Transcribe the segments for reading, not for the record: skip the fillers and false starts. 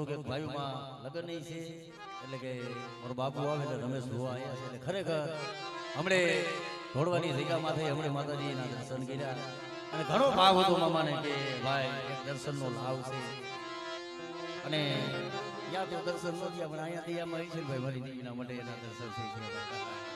થોડુંક એક ભાઈમાં લગ્ન નહીં છે એટલે કે મારો બાપુ આવે એટલે રમેશ ભુવા આવ્યા છે એટલે ખરેખર હમણે ઘોડવાની જગ્યામાંથી હમણે માતાજીના દર્શન કર્યા અને ઘણો ભાવ હતો મામાને કે ભાઈ એક દર્શનનો લાભ છે અને યા તો દર્શન ન થયા પણ અહીંયા દિયામાં આવી છે ભાઈ મારી દીકરીના માટે એના દર્શન થઈ ગયા.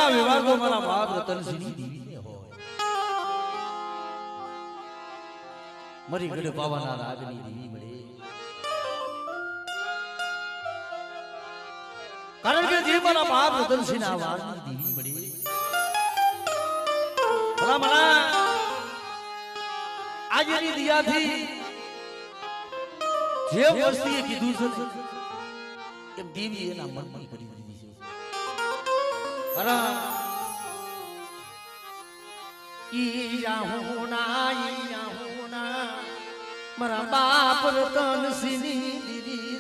વિવાદો મારા બાપ રતનસિંહની દીવીને હોય મરી ગઢ પાવાના રાગની દીવી મળે કારણ કે જે મારા બાપ રતનસિંહના વારની દીવી મળે ભલા મણા આજની દિયાથી જે વસ્તુએ કીધું છે એમ દેવી એના મનમાં કરી મારા બાપ રતનસિંહની દીદી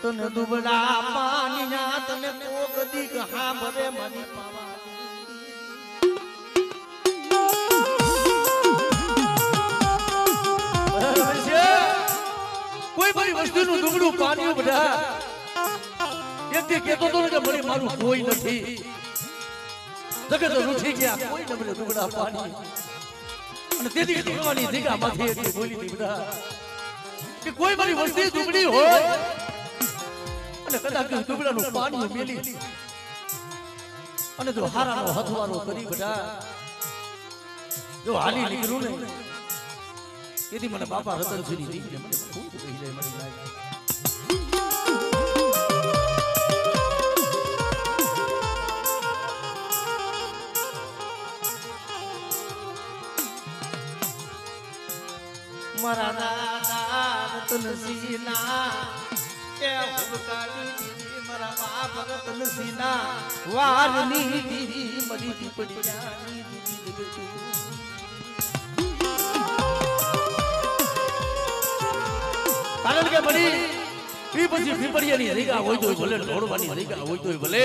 તને દુબળા પાણી ના તને કોક દી કહા ભરે મની પાવા કોઈ મારી વસ્તુનું દુબળું પાણી બધા એક થી કહેતો તો કે મને મારું કોઈ નથી જગત રૂઠી ગયા કોઈ ન મને દુબળા પાણી અને તેથી દુબળાની દીગામાંથી એક બોલી હતી બધા કે કોઈ મારી વસ્તુ દુબળી હોય અને કદાચ દુબળાનું પાણી મેલી અને જો હારાનો હથવારો કરી બધા જો હાલી નીકળું ને તેથી મને બાપા રતનસિંહની દીકરી મને ખૂબ કહી જાય મને લાગે મારા દાદા રતનસિંહના એ હુબકાની દીદી મારા બાપ રતનસિંહના વારની દીદી મરી પડી જાની દીદી કારણ કે બની ઈ પછી પીપળિયાની રીગા હોય તોય ભલે ઢોળવાની રીગા હોય તોય ભલે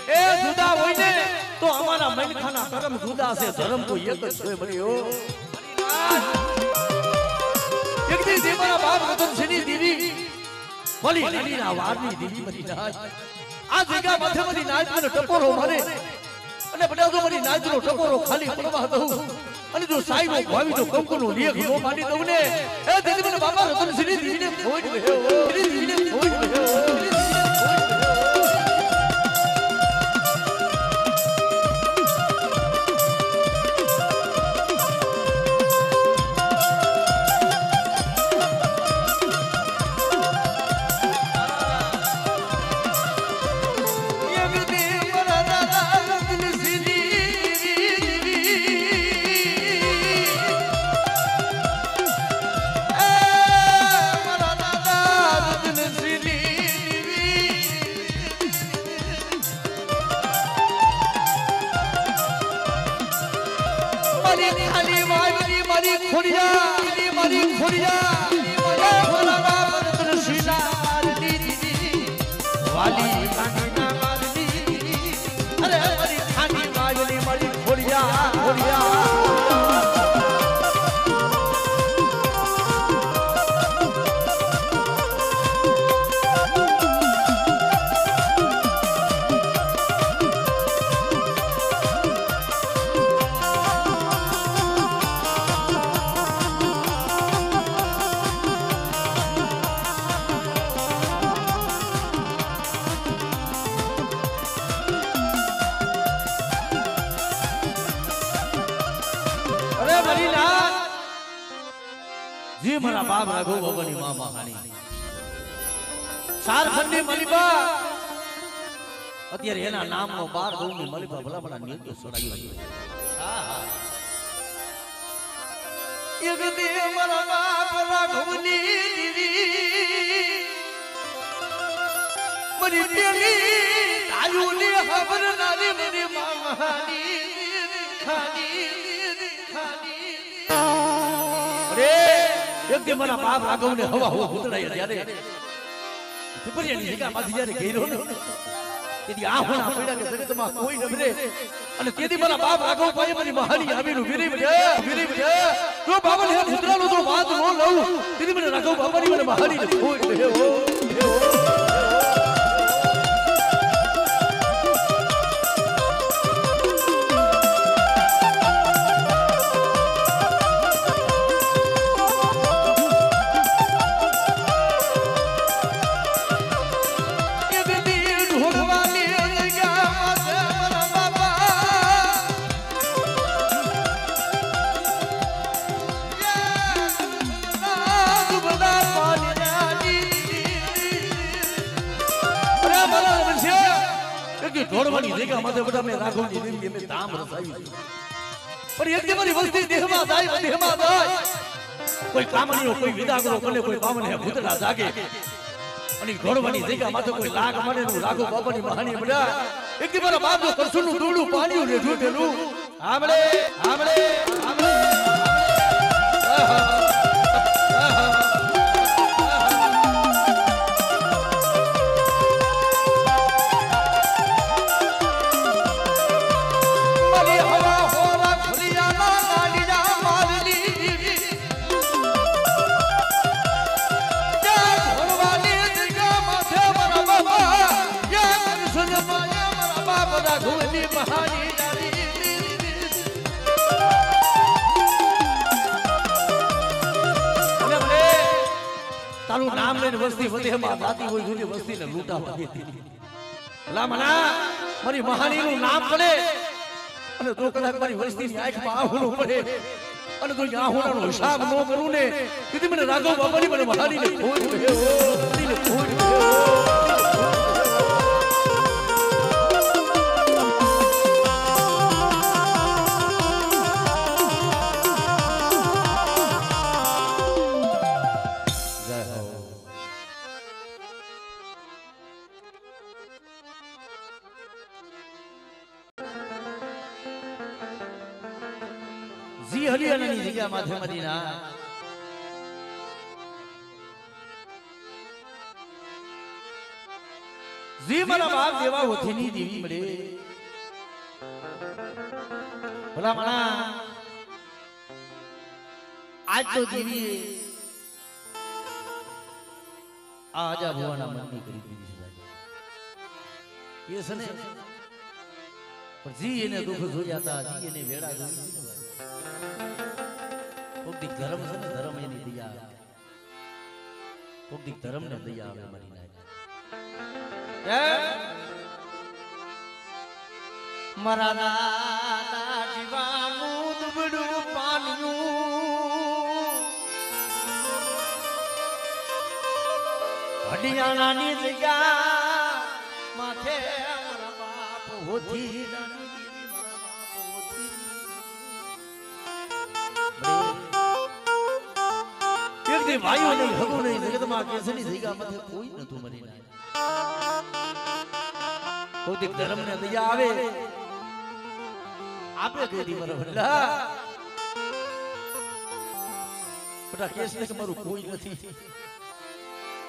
એ જુદા હોય ને તો અમારા મનખાના કર્મ જુદા છે ધર્મ તો એક જ છે બની હો એક દી દેવરા બાપ રતનસિંહની દીવી ભલી નદીના વારની દીવી બની નાચ આ જગ્યા માથેમાંથી નાચ મને ટપોરો મારે અને બધા તો મારી નાચનો ટપોરો ખાલી પડવા દઉં અને જો સાઈનો ભાવી તો કંકુનો લેખ નો માંડી દઉં ને એ દીદી મને બાપા રતનસિંહની દીવીને ખોઈ ગયો દીવીને ખોઈ ગયો મારા બાપ રાઘવ બાબાની માં મહાણી સારખંડની મલિબા અત્યારે એના નામનો 12 ગૌની મલિબા ભલા ભલા નિયતો છોડાવી એક દે મારા બાપ રાઘવની દીવી મરી પેલી આયુની ખબર નાની મરી માં એક દી મારા બાપ રાઘવને હવા હવા ઉતરાય ત્યારે પિપરિયાની જગ્યામાંથી જ્યારે ગેરો ને તેથી આ હોણા પડ્યા કે જગતમાં કોઈ નભરે અને તેથી મારા બાપ રાઘવ પાસે મારી મહાની આવીનું વિરીમ છે જો બાબા હે મુદ્રાનો તો વાત નો લઉં તેથી મને રાઘવ બાબાની મને મહાની કોઈ હે હો ઢોળવાની જગ્યા માથે બધા મે રાઘવની દેવી મે ધામ રસાવી પણ એક મારી વસ્તી દેહમાં જાય કોઈ કામણીઓ કોઈ વિદાગરો કોને કોઈ બામને ભૂતડા જાગે અને ઢોળવાની જગ્યા માથે કોઈ લાગ મને નું રાઘવ બાબાની મહાની બડા એક દી મારા બાપ જો કરસુનું દોડું પાણીયું ને જોટેલું આમળે તારું નામ લઈને વસ્તી વધેમાં જાતી હોય જુદી વસ્તીને લૂંટા પાડતી ભલા મના મારી મહાનીનું નામ પડે અને તો કદાચ મારી વસ્તીની આંખમાં આહુણું પડે અને તો આહુણાનો હિસાબ ન કરું ને તેથી મને રાઘવ બાબાની મને મહાનીને ખોટ જી હરિયાણાની જગ્યા માથે મદીના જી મારા બાપ દેવા હોથીની દેવી મળે ભલા મણા આજ તો દેવી આજા ભુવાના મનની કરી દીધી છે એ સને પણ જી એને દુઃખ જોયા હતા જી એને વેડા જોઈ કોક ધર્મ છે ને ધર્મ એની દયા કોક ધર્મ ને દયા આવે મારી નાય મારા દાદા જીવાનું દુબડું પાન્યું હડિયાણાની જગ્યા માથે મારા બાપ હોતી ભાઈઓ નહીં હગું નહીં જગતમાં કેસની જગ્યા માથે કોઈ નતું મરી નાય કોઈ ધર્મ ને દયા આવે આપે કેદી બરાબર બટા કેસ ને મારું કોઈ નથી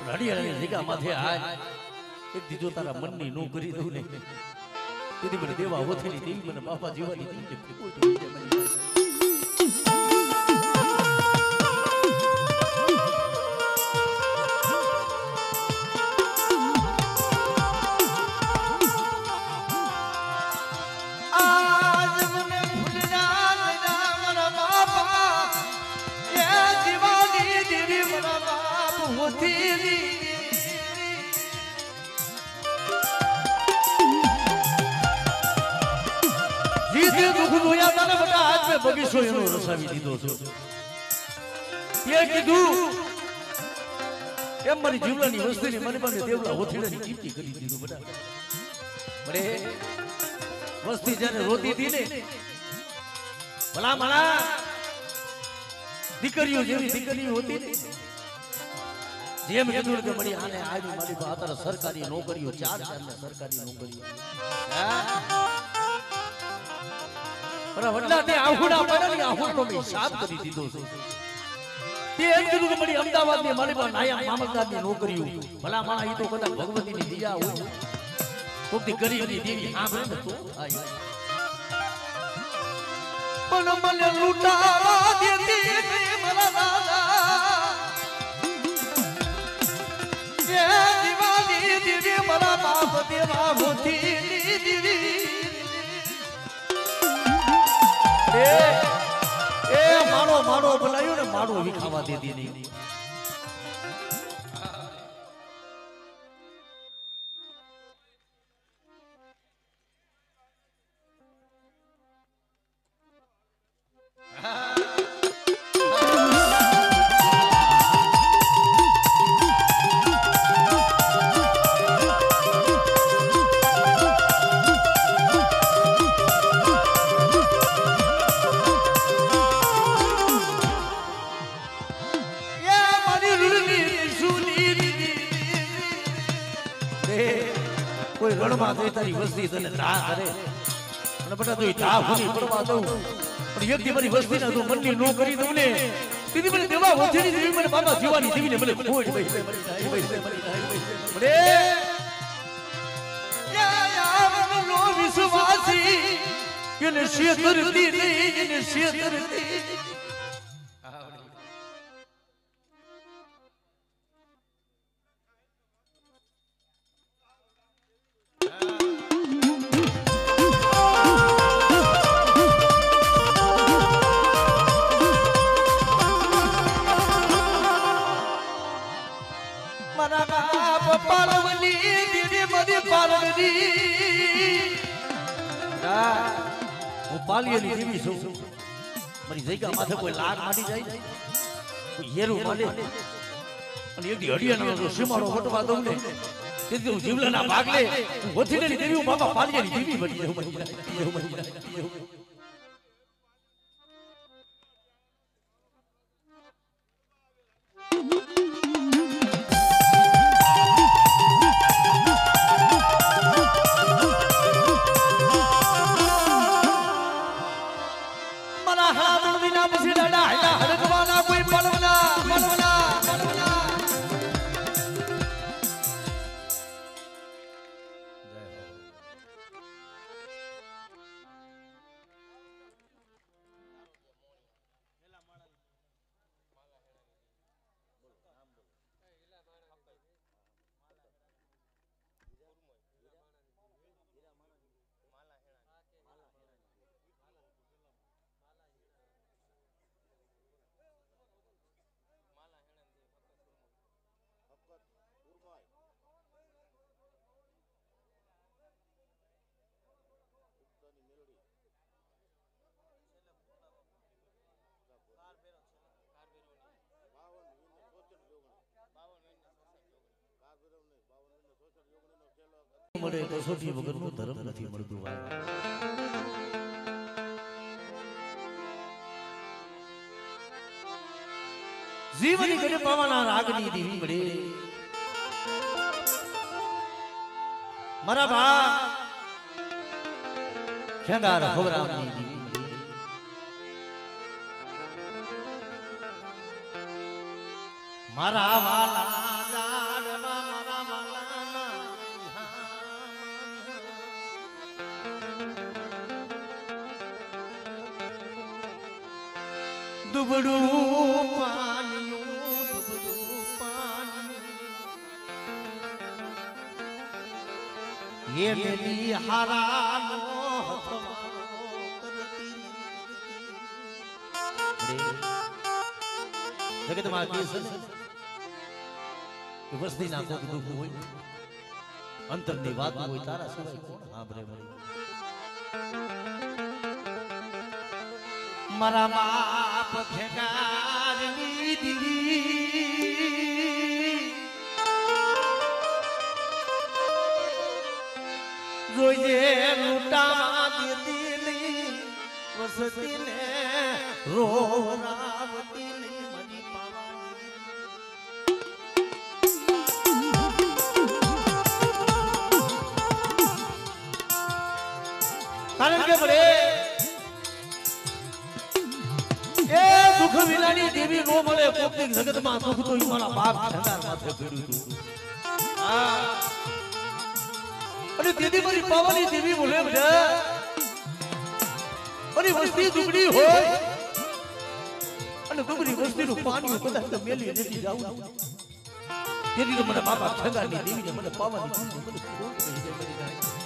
હડિયાળાની જગ્યા માથે આજ એક દીજો તારા મનની નો કરી દઉં ને તેથી મને દેવા હોથેલી દેવી મને બાપા જીવાની દેવી કોઈ બગીચો એનો રસાવી દીધો છે તે કીધું એમ મારી જીવલાની વસ્તીની મને પાસે દેવલા હોથીડાની કીર્તિ કરી દીધું બધા બરે વસ્તી જ્યારે રોતી હતી ને ભલા મણા દીકરીઓ જેવી દીકરીઓ હતી ને જેમ કીધું કે મળી આને આવી મારી અત્યારે સરકારી નોકરીઓ ચાર સરકારી નોકરીઓ અરે વડલા તે આહુડા પડ્યા ને આહુડો મેં હિસાબ કરી દીધો છે તે એમ કીધું કે મારી અમદાવાદ ની મારી પાસે નાયા મામલતદાર ની નોકરીઓ ભલા માણા ઈ તો કદાચ ભગવતી ની દિયા હોય કોકની ગરીબની દેવી સાંભળે ને તો પણ મને લૂંટાવા દેતી નહીં મારા દાદા એ દીવાની દીદી મારા બાપ દેવા હોતી દીદી એ મારો મારો બોલાયો ને મારો વિખાવા દેતી નહીં કોઈ રણમાં જઈ તારી વસ્તી તને ધા કરે અને બટા તું ધા ભૂલી પડવા દઉં પણ એક દી મારી વસ્તી ના તું મનની નો કરી દઉં ને દીદી મને દેવા ઓછેની દેવી મને બાબા જીવાની દેવીને મને ખોટ મરે નો વિશ્વાસી એને શેતરતી નહીં એને શેતરતી પાલિયેલી દેવી છું મારી જગ્યા માથે કોઈ લાગ માડી જાય કોઈ હેરું માલે અને એક દી હડિયાનો જો સીમાડો વટવા દઉં ને તેથી હું જીવલાના ભાગલે હું વથીનેલી દેવી હું બાબા પાલિયેલી દેવી બની જાઉં મળે કસોટી વગરનો ધર્મ નથી મળતું જીવની કરે પાવાના રાગની દેવી મળે મારા બા ખેંગાર હોવરામની દેવી મારા વાલા દુબડું પાણી એ મેલી હારાનો જગતમાં કેસ કે વસ્તી ના કોક દુઃખ હોય અંતરની વાત હોય તારા સિવાય કોણ સાંભળે મળી મારા બાપ ખેગારની દીવી જોઈએ લૂંટા દેતી નહીં વસતીને રોવરાવતી નહીં મારી પાવાની કારણ કે ભલે દુઃખ વિનાની દેવી નો મળે કોકની જગતમાં દુઃખ તો મારા બાપ ઠંડાર માથે પડ્યું હતું અને દીદી મારી પાવાની દેવી બોલે બધા અને વસ્તી દુગડી હોય અને દુગડી વસ્તીનું પાણી કદાચ મેલી નથી જાવું તેથી તો મને બાપા ઠંડારની દેવીને મને પાવાની મને ખોટ રહી જાય મરી જાય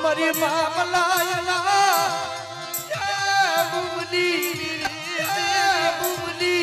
मरी मामलायला बुमनी बुमनी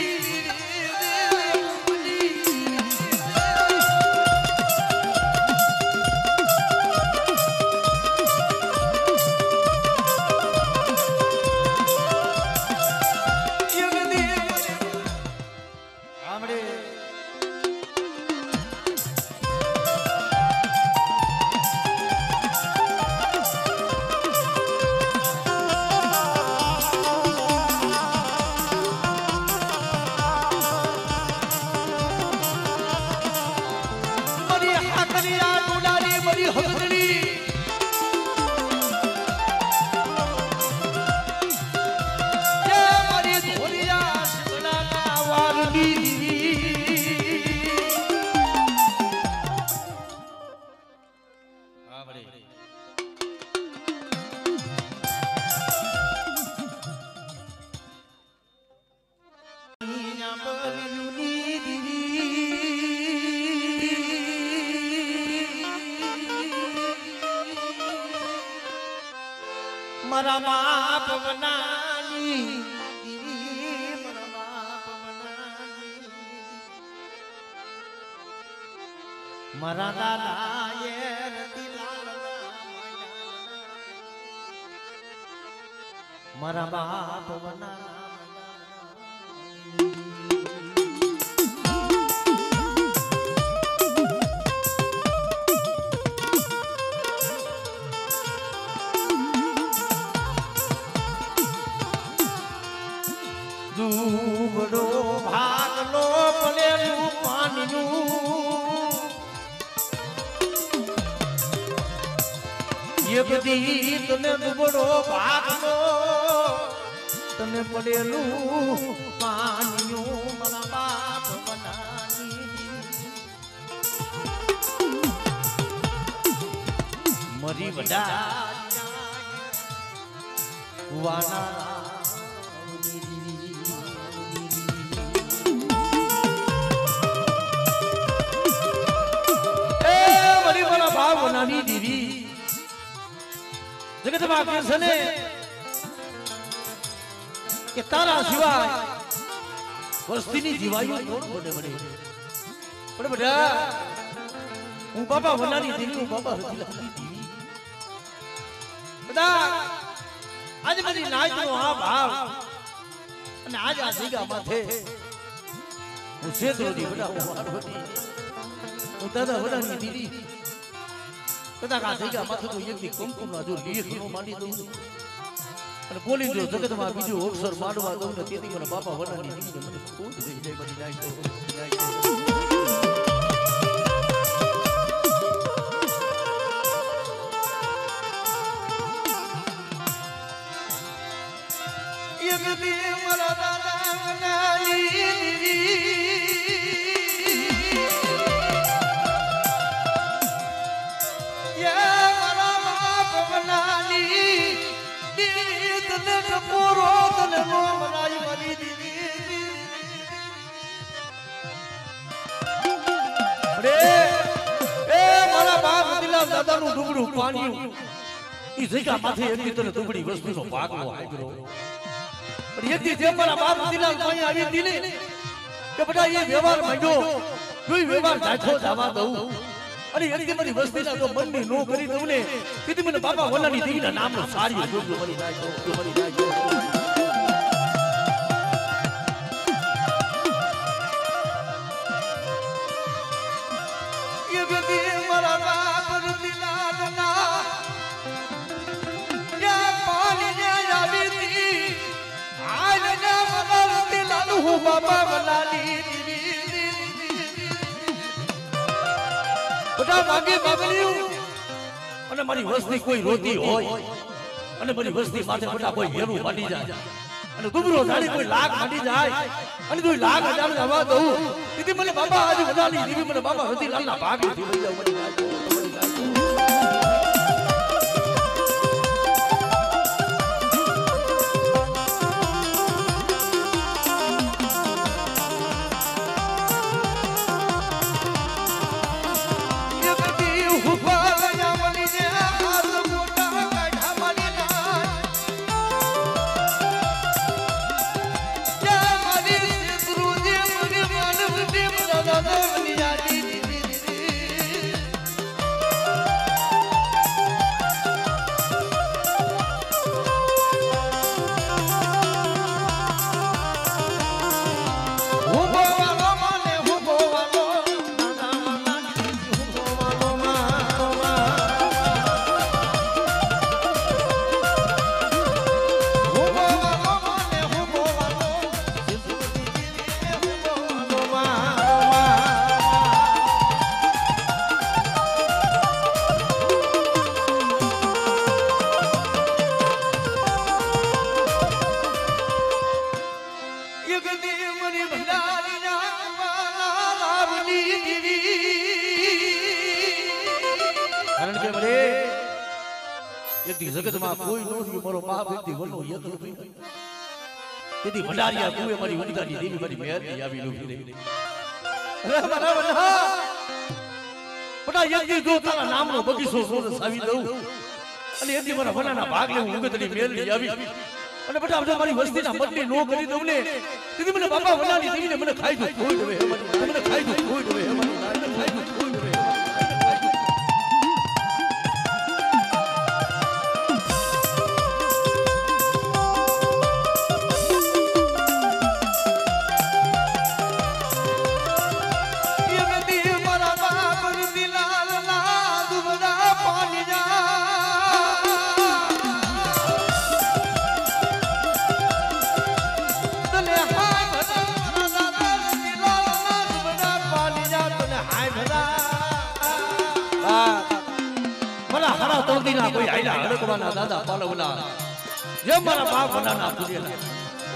मरा बाप बनानी मरा बाप बनानी मरा दादा ये मरा बाप बनाना દુબડો ભાગલો પડેલું પાણીનું એ બધી તને દુબડો ભાગલો તને પડેલું પાણીનું મારા બાપ બનાની મરી વડા વાના દેવી જગતમાં કે છે ને કે તારા સિવાય વસ્તીની જીવાયું કોણ બને બને પણ બેટા હું બાબા વનાની દેવી હું બાબા રતિલાની દેવી બધા આજ બધી નાચનો આ ભાવ અને આજ આ જગ્યા માથે હું શેત્રોની બેટા હું પાર્વતી હું દાદા વનાની દેવી કદા કા જગ્યા માથે તો એકની કંકુના જો લીખ નો માંડી દઉં અને બોલી જો જગતમાં બીજું અક્ષર માંડવા દઉં ને તેથી મને બાપા વનાની દીકરી મને ખોટ થઈ જાય બની જાય એક દી મારા દાદા વનાની દાદાનું ડુબડું પાણી ઈ જગ્યા માથે એક તને ડુબડી વસ્તુનો ભાગલો આગ્રો પણ એક દી જે મારા બાપ દિલાલ અહીં આવી હતી ને કે બેટા એ વ્યવહાર માંડ્યો કોઈ વ્યવહાર જાખો જવા દઉં અને એક દી મારી વસ્તીના તો મનની નો કરી દઉં ને તેથી મને બાપા વનાની દેવીના નામનો સારી જોજો મરી જાય બાપા વલાલી બધા માગે માગલ્યું અને મારી વસ્તી કોઈ રોતી હોય અને મારી વસ્તી માથે બધા કોઈ હેરું માંડી જાય અને દુબરો ધાડી કોઈ લાખ માંડી જાય અને કોઈ લાખ હજાર જવા દઉં દીદી મને બાપા આજે વલાલી દીદી મને બાપા રતિલાલના ભાગેથી લઈ જાવ મરી જાય જગતમાં કોઈ નોંધ્યું મારો બાપ વ્યક્તિ વલ્લો યતલ ભાઈ તેથી ભંડારિયા કુએ મારી વનિતાની દેવી મારી મહેરથી આવી લૂકી દે અરે મારા વલ્લા બટા યજ્ઞ જો તારા નામનો બગીચો સોરસ આવી દઉં અને એથી મારા વનાના ભાગ લેવું ઉગતની મહેરથી આવી અને બટા જો મારી વસ્તીના મતની નો કરી દઉં ને તેથી મને બાપા વનાની દેવીને મને ખાઈ દો કોઈ દવે મને ખાઈ દો કોઈ દવે મને ખાઈ દો કોઈ દવે કોઈ આયલા હડકવાના દાદા પાલવના જેમ મારા બાપ બનાના પૂજેલા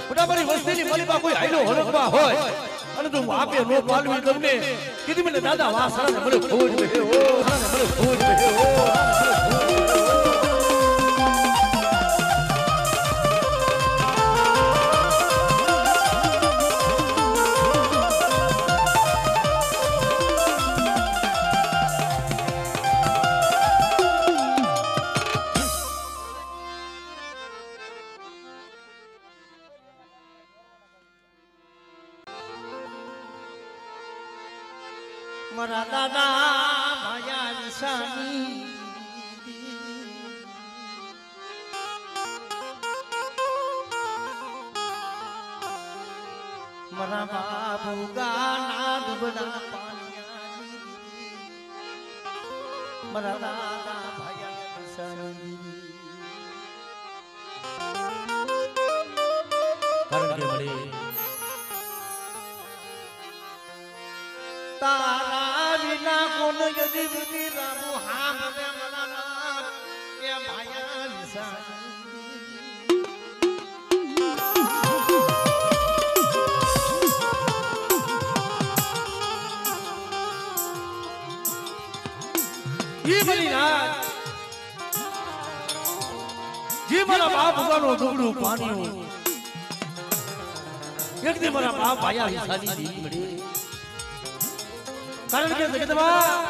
બટા મારી વસ્તીની મલીબા કોઈ આયલો હડકવા હોય અને તું આપે નો પાલવી તમને કીધી મને દાદા વાસરાને મને ખોજ બેહે ઓ મને ખોજ બેહે ઓ મારા દાદા ભાયા નિશાની મારા બાબુ ગાના દુબડા પાણિયાની મારા દાદા ભાયા નિશાની કારણ કે મળે તારા વિના કોણ યદી વિધિ રામુ હામ રે મનાના કે ભાયા નિશાની ઈ બની ના જી મારા બાપ ઉગાનો દુબળું પાણી એક દી મારા બાપ ભાયા નિશાની દી મળે કારણ કે જગતમાં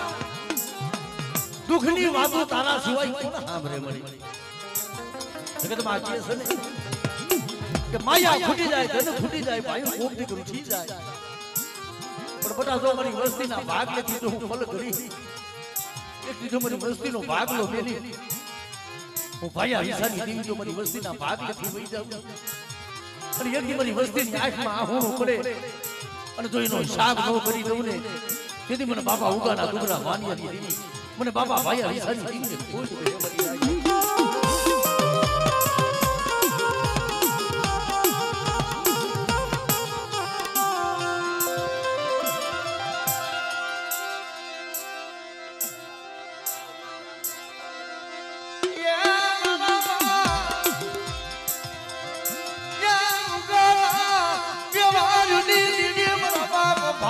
દુઃખની વાતો તારા સિવાય કોણ સાંભળે મળી જગતમાં કહે છે ને કે માયા ફૂટી જાય ધન ફૂટી જાય ભાઈ કોપથી રૂઠી જાય પણ બટા જો મારી વસ્તીના ભાગ લેતી તો હું ફલ કરી એક દીધો મારી વસ્તીનો ભાગ લો મેલી હું ભાયા હિસાની દેવી જો મારી વસ્તીના ભાગ લેતી વહી જાઉં અને એક દી મારી વસ્તીની આંખમાં આહોણો પડે અને જો એનો હિસાબ ન કરી દઉં ને તેથી મને બાપા ઉગાના દુબળા વાનિયાની દેવી મને બાપા ભાયા હિસાની દેવીને ખોજ મરી આવી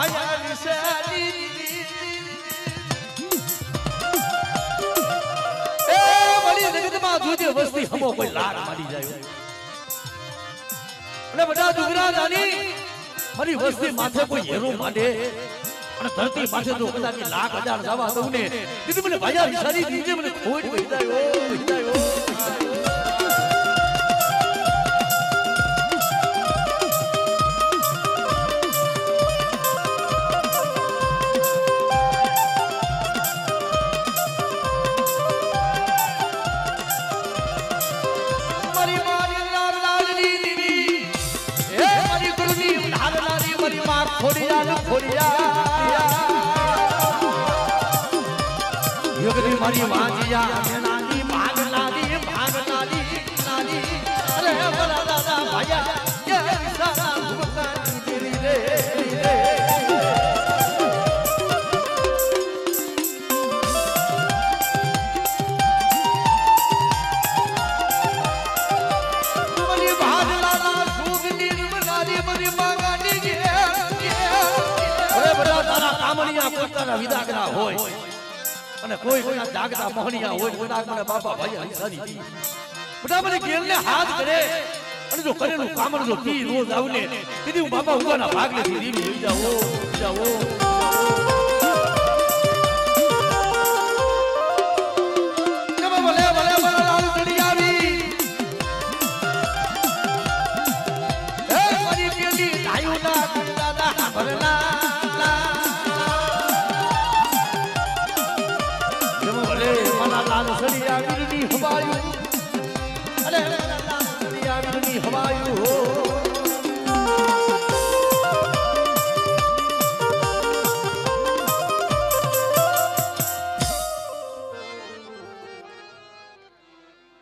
ભાયા નિશાની એ વળી જગતમાં જોજે વસ્તી હમો કોઈ લાગ મારી જાય અને બધા ડુગરા દાની મારી વસ્તી માથે કોઈ હેરો માંડે અને ધરતી માથે તો કદાચ લાખ હજાર જવા દઉં ને દીદી મને ભાયા નિશાની દીજે મને ખોટ વૈદાયો મારી વાંજિયા નાની ભાગનાલી નાની અરે બલા દાદા ભાયા કે વિસારા ભૂકાની તેરી રે મારી ભાગનાલા સુગ નિર્મલાની મારી માગાની ગે અરે બલા તારા કામણિયા પોતાના વિદાગરા હોય અને કોઈ કોઈના જાગતા મોહણિયા હોય કદાચ મને બાપા ભાઈ હંસાની બધા મને કેલને હાથ કરે અને જો કરેલું કામણ જો તી રોજ આવને કીધી હું બાપા ઉગાના ભાગ લેતી દેવી જાઓ